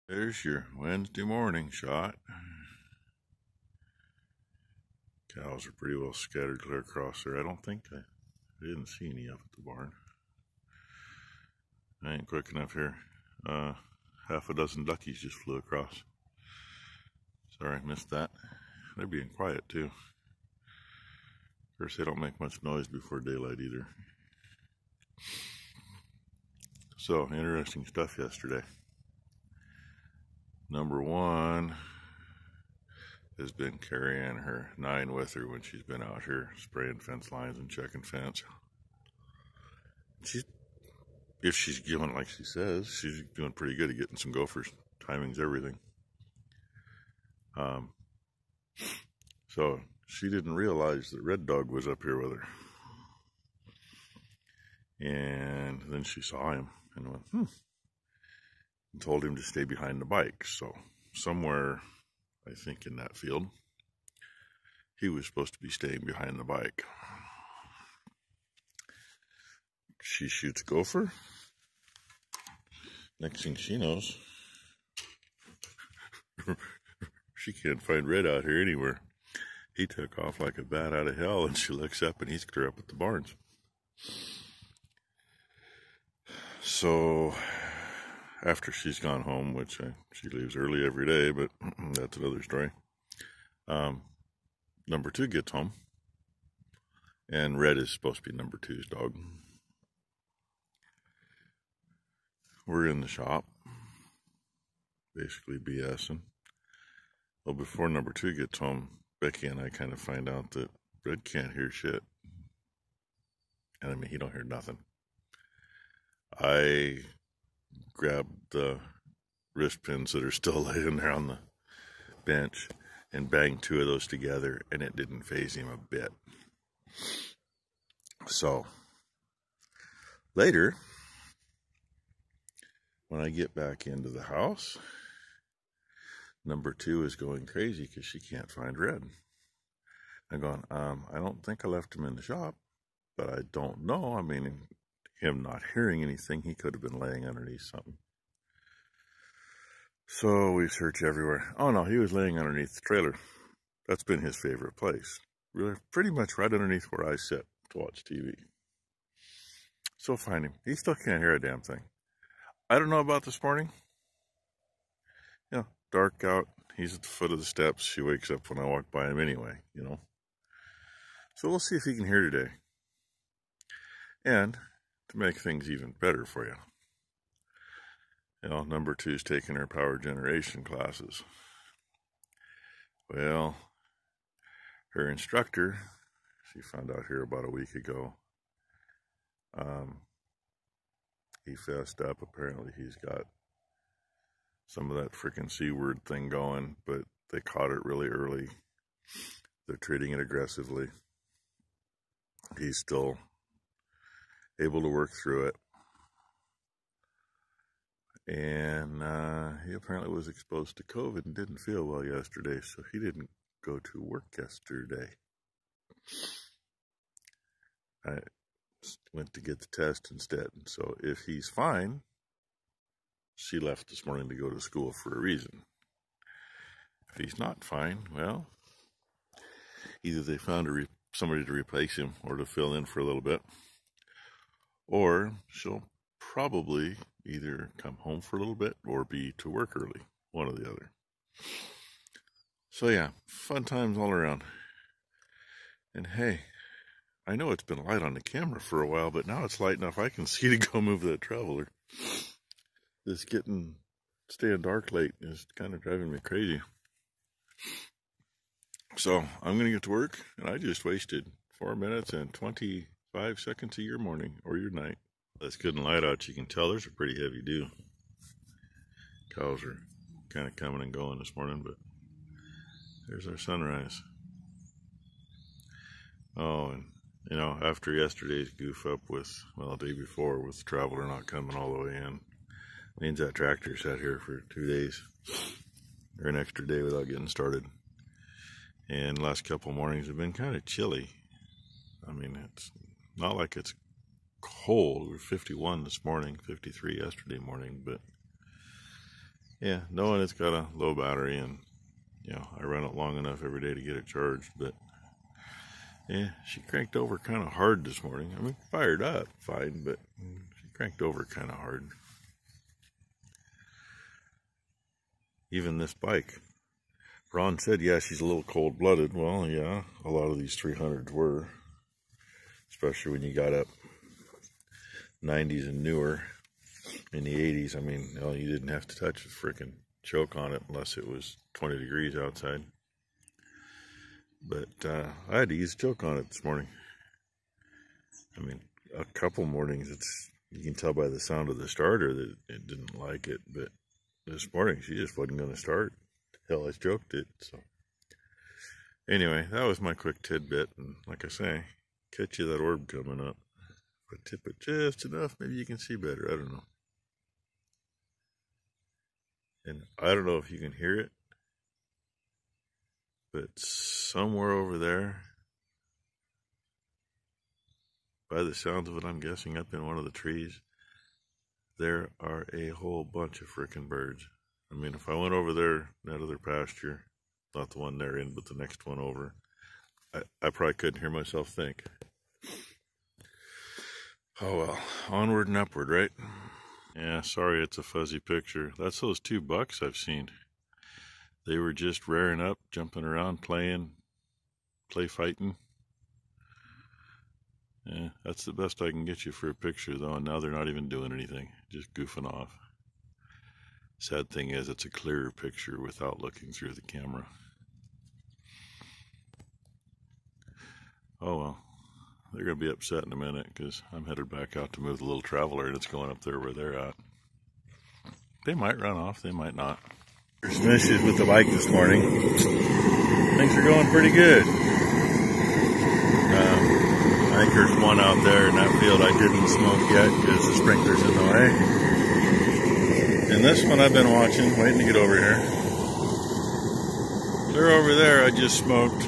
There's your Wednesday morning shot. Cows are pretty well scattered clear across there. I didn't see any up at the barn. I ain't quick enough here. Half a dozen duckies just flew across. Sorry, I missed that. They're being quiet too. Of course, they don't make much noise before daylight either. So, interesting stuff yesterday. Number one has been carrying her 9 with her when she's been out here spraying fence lines and checking fence. If she's doing like she says, she's doing pretty good at getting some gophers. Timing's everything. So she didn't realize that Red Dog was up here with her. And then she saw him and went, and told him to stay behind the bike. So somewhere, I think in that field, he was supposed to be staying behind the bike. She shoots gopher. Next thing she knows, she can't find Red out here anywhere. He took off like a bat out of hell, and she looks up and he's clear up at the barns. So after she's gone home, which she leaves early every day, but that's another story. Number 2 gets home, and Red is supposed to be number 2's dog. We're in the shop, basically BSing. Well, before number 2 gets home, Becky and I kind of find out that Red can't hear shit. And I mean, he don't hear nothing. I grabbed the wrist pins that are still laying there on the bench and banged 2 of those together, and it didn't faze him a bit. So later, when I get back into the house, number 2 is going crazy because she can't find Red. I'm going, I don't think I left him in the shop, but I don't know. I mean, him not hearing anything, he could have been laying underneath something. So we search everywhere. Oh no, he was laying underneath the trailer. That's been his favorite place. Really, pretty much right underneath where I sit to watch TV. So find him. He still can't hear a damn thing. I don't know about this morning. You know, dark out. He's at the foot of the steps. She wakes up when I walk by him anyway, you know. So we'll see if he can hear today. And to make things even better for you, you know, number 2's taking her power generation classes. Well, her instructor, she found out here about a week ago, he fessed up. Apparently he's got some of that freaking C word thing going, but they caught it really early. They're treating it aggressively. He's still able to work through it. And he apparently was exposed to COVID and didn't feel well yesterday, so he didn't go to work yesterday. I went to get the test instead. So if he's fine, she left this morning to go to school for a reason. If he's not fine, well, either they found somebody to replace him or to fill in for a little bit, or she'll probably either come home for a little bit or be to work early, one or the other. So yeah, fun times all around. And hey, I know it's been light on the camera for a while, but now it's light enough I can see to go move that traveler. This staying dark late is kind of driving me crazy. So I'm going to get to work, and I just wasted 4 minutes and 25 seconds of your morning or your night. That's good and light out. You can tell there's a pretty heavy dew. Cows are kind of coming and going this morning, but there's our sunrise. Oh, and you know, after yesterday's goof up with, well, the day before with the traveler not coming all the way in, means that tractor sat here for 2 days, or an extra day without getting started. And the last couple mornings have been kind of chilly. I mean, it's not like it's cold. We were 51 this morning, 53 yesterday morning, but Yeah, knowing it's got a low battery, and you know, I run it long enough every day to get it charged, but yeah, she cranked over kind of hard this morning. I mean, fired up fine, but she cranked over kind of hard. Even this bike. Ron said, yeah, she's a little cold-blooded. Well, yeah, a lot of these 300s were, especially when you got up 90s and newer. In the 80s, I mean, you know, you didn't have to touch a freaking choke on it unless it was 20 degrees outside. But I had to use a choke on it this morning. I mean, a couple mornings, you can tell by the sound of the starter that it didn't like it. But this morning, she just wasn't going to start. Hell, I choked it. So anyway, that was my quick tidbit. And like I say, catch you that orb coming up. But tip it just enough, maybe you can see better. I don't know. And I don't know if you can hear it, but somewhere over there, by the sounds of it, I'm guessing up in one of the trees, there are a whole bunch of frickin' birds. I mean, if I went over there, that other pasture, not the one they're in, but the next one over, I probably couldn't hear myself think. Oh well, onward and upward, right? Yeah, sorry it's a fuzzy picture. That's those two bucks I've seen. They were just rearing up, jumping around, play fighting. Yeah, that's the best I can get you for a picture though, and now they're not even doing anything, just goofing off. Sad thing is, it's a clearer picture without looking through the camera. Oh well, they're going to be upset in a minute because I'm headed back out to move the little traveler and it's going up there where they're at. They might run off, they might not. There's some issues with the bike this morning. Things are going pretty good. I think there's one out there in that field I didn't smoke yet because the sprinkler's in the way. And this one I've been watching, waiting to get over here. Clear over there I just smoked.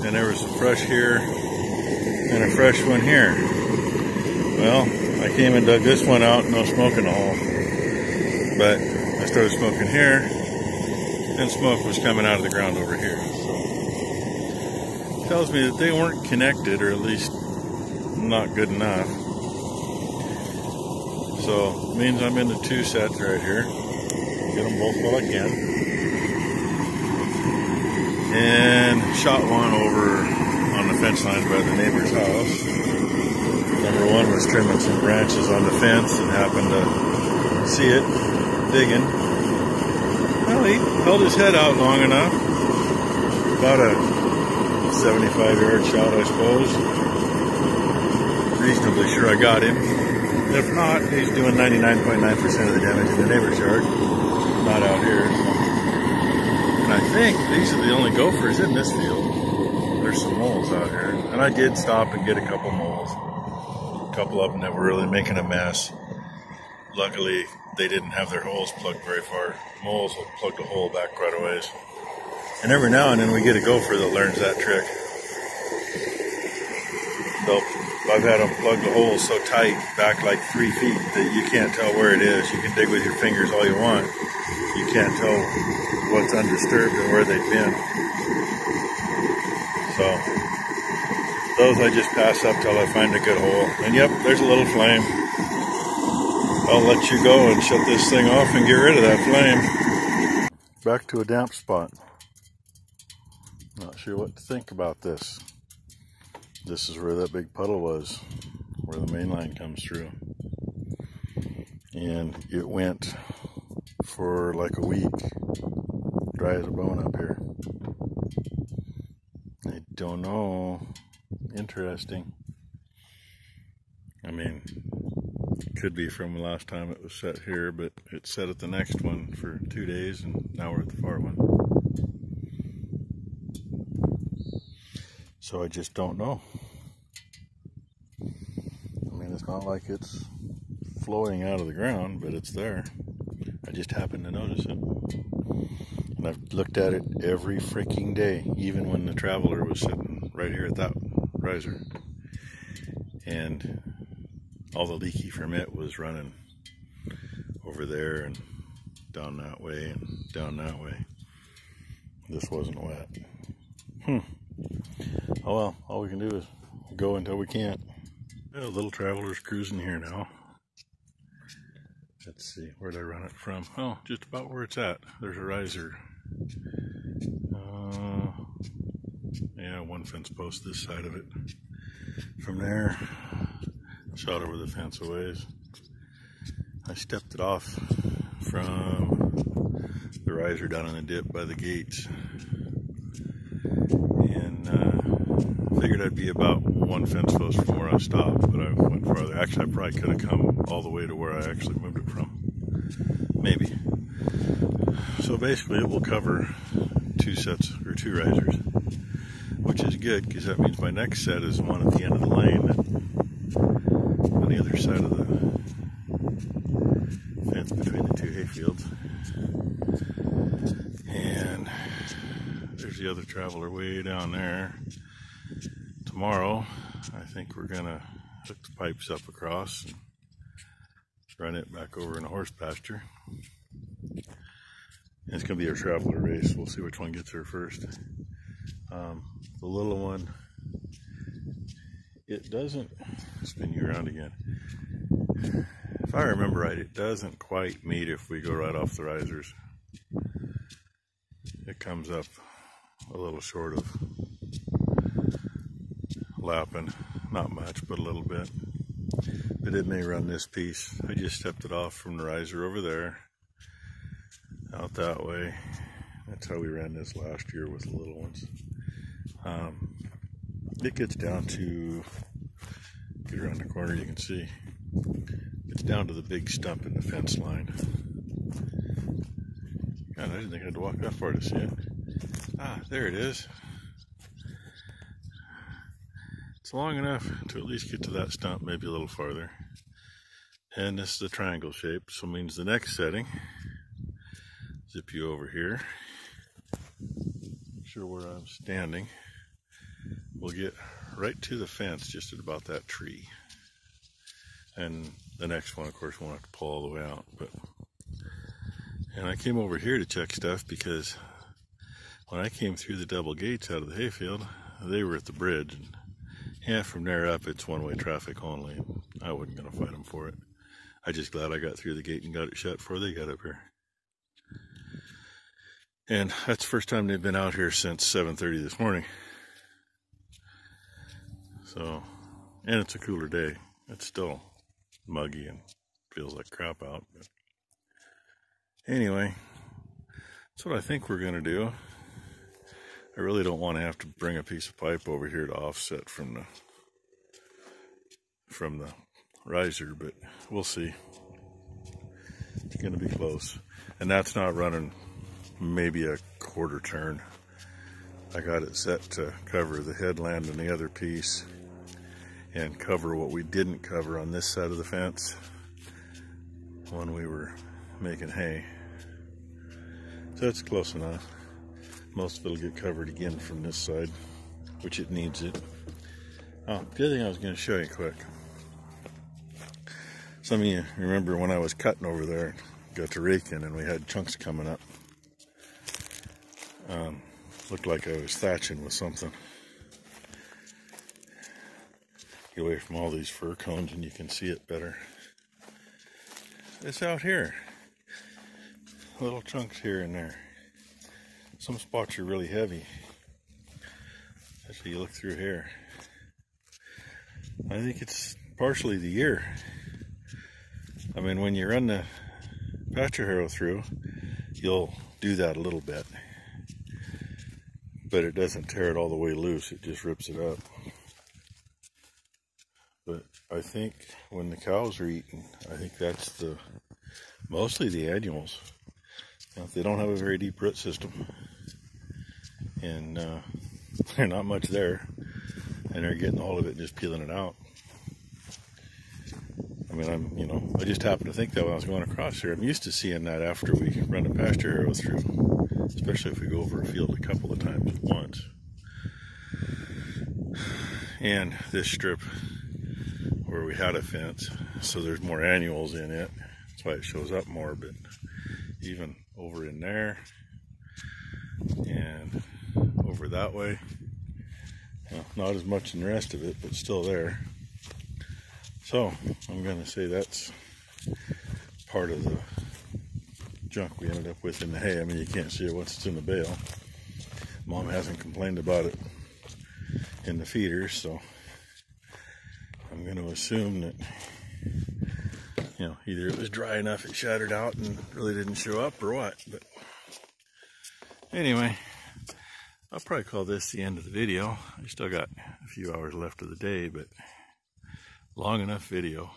And there was a fresh here and a fresh one here. Well, I came and dug this one out, no smoke in the hole. But I started smoking here, and smoke was coming out of the ground over here. So, tells me that they weren't connected, or at least not good enough. So, it means I'm into two sets right here. Get them both while I can. And shot one over on the fence line by the neighbor's house. Number one was trimming some branches on the fence and happened to see it digging. Well, he held his head out long enough. About a 75-yard shot, I suppose. Reasonably sure I got him. If not, he's doing 99.9% of the damage in the neighbor's yard. Not out here. And I think these are the only gophers in this field. There's some moles out here. And I did stop and get a couple moles. A couple of them that were really making a mess. Luckily, they didn't have their holes plugged very far. Moles will plug the hole back quite a ways. And every now and then we get a gopher that learns that trick. I've had them plug the holes so tight, back like 3 feet, that you can't tell where it is. You can dig with your fingers all you want. You can't tell what's undisturbed and where they've been. So, those I just pass up till I find a good hole. And yep, there's a little flame. I'll let you go and shut this thing off and get rid of that flame. Back to a damp spot. Not sure what to think about this. This is where that big puddle was, where the main line comes through. And it went for like a week, dry as a bone up here. I don't know. Interesting. I mean, it could be from the last time it was set here, but it set at the next one for 2 days, and now we're at the far one. So I just don't know. I mean, it's not like it's flowing out of the ground, but it's there. I just happened to notice it. And I've looked at it every freaking day, even when the traveler was sitting right here at that riser. And all the leaky from it was running over there, and down that way and down that way. This wasn't wet. Oh well, all we can do is go until we can't. Well, little traveler's cruising here now. Let's see, where'd I run it from? Oh, just about where it's at. There's a riser. Yeah, one fence post this side of it. From there, shot over the fence a ways. I stepped it off from the riser down in the dip by the gates. And figured I'd be about one fence post from where I stopped, but I went farther. Actually, I probably could have come all the way to where I actually moved it from. Maybe. So basically it will cover two sets, or two risers, which is good because that means my next set is one at the end of the lane on the other side of the fence between the two hayfields. And there's the other traveler way down there. Tomorrow, I think we're gonna hook the pipes up across and run it back over in a horse pasture. And it's gonna be a traveler race. We'll see which one gets there first. The little one, it doesn't spin you around again. If I remember right, it doesn't quite meet if we go right off the risers. It comes up a little short of lapping, not much, but a little bit. But it may run this piece. I just stepped it off from the riser over there, out that way. That's how we ran this last year with the little ones. It gets down to, get around the corner, you can see, it's down to the big stump in the fence line. God, I didn't think I had to walk that far to see it. Ah, there it is. It's long enough to at least get to that stump, maybe a little farther. And this is a triangle shape, so it means the next setting, zip you over here, not sure where I'm standing, we'll get right to the fence just at about that tree. And the next one, of course, won't have to pull all the way out. And I came over here to check stuff because when I came through the double gates out of the hayfield, they were at the bridge. And yeah, from there up, it's one-way traffic only. I wasn't going to fight them for it. I'm just glad I got through the gate and got it shut before they got up here. And that's the first time they've been out here since 7:30 this morning. So, and it's a cooler day. It's still muggy and feels like crap out. But anyway, that's what I think we're going to do. I really don't want to have to bring a piece of pipe over here to offset from the riser, but we'll see. It's going to be close. And that's not running maybe a quarter turn. I got it set to cover the headland and the other piece and cover what we didn't cover on this side of the fence when we were making hay. So it's close enough. Most of it will get covered again from this side, which it needs it. Oh, the other thing I was going to show you quick. Some of you remember when I was cutting over there, got to raking and we had chunks coming up. Looked like I was thatching with something. Get away from all these fir cones and you can see it better. It's out here. Little chunks here and there. Some spots are really heavy. As you look through here. I think it's partially the year. I mean, when you run the pasture harrow through, you'll do that a little bit. But it doesn't tear it all the way loose, it just rips it up. But I think when the cows are eating, I think that's mostly the annuals. Now, they don't have a very deep root system. And there's not much there. And they're getting all of it and just peeling it out. I mean, I just happened to think that when I was going across here. I'm used to seeing that after we run a pasture harrow through, especially if we go over a field a couple of times at once. And this strip where we had a fence, so there's more annuals in it. That's why it shows up more, but even over in there and over that way. Well, not as much in the rest of it, but still there. So I'm going to say that's part of the junk we ended up with in the hay. I mean, you can't see it once it's in the bale. Mom hasn't complained about it in the feeders, so I'm going to assume that, you know, either it was dry enough it shattered out and really didn't show up or what. But anyway, I'll probably call this the end of the video. I still got a few hours left of the day, but long enough video.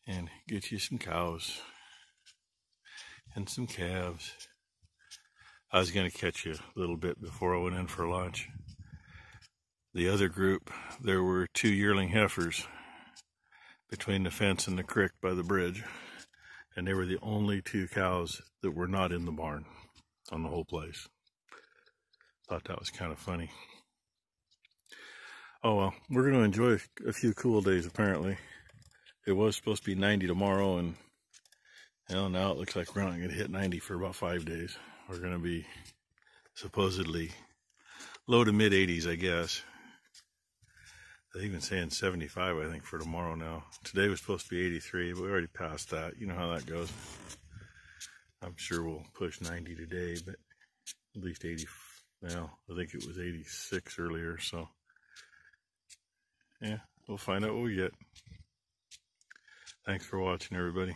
And get you some cows and some calves. I was going to catch you a little bit before I went in for lunch. The other group, there were 2 yearling heifers between the fence and the creek by the bridge, and they were the only 2 cows that were not in the barn on the whole place. Thought that was kind of funny. Oh well, we're going to enjoy a few cool days apparently. It was supposed to be 90 tomorrow, and well, now it looks like we're not going to hit 90 for about 5 days. We're going to be supposedly low to mid 80s, I guess. They're even saying 75, I think, for tomorrow now. Today was supposed to be 83, but we already passed that. You know how that goes. I'm sure we'll push 90 today, but at least 80. Well, I think it was 86 earlier, so yeah, we'll find out what we get. Thanks for watching, everybody.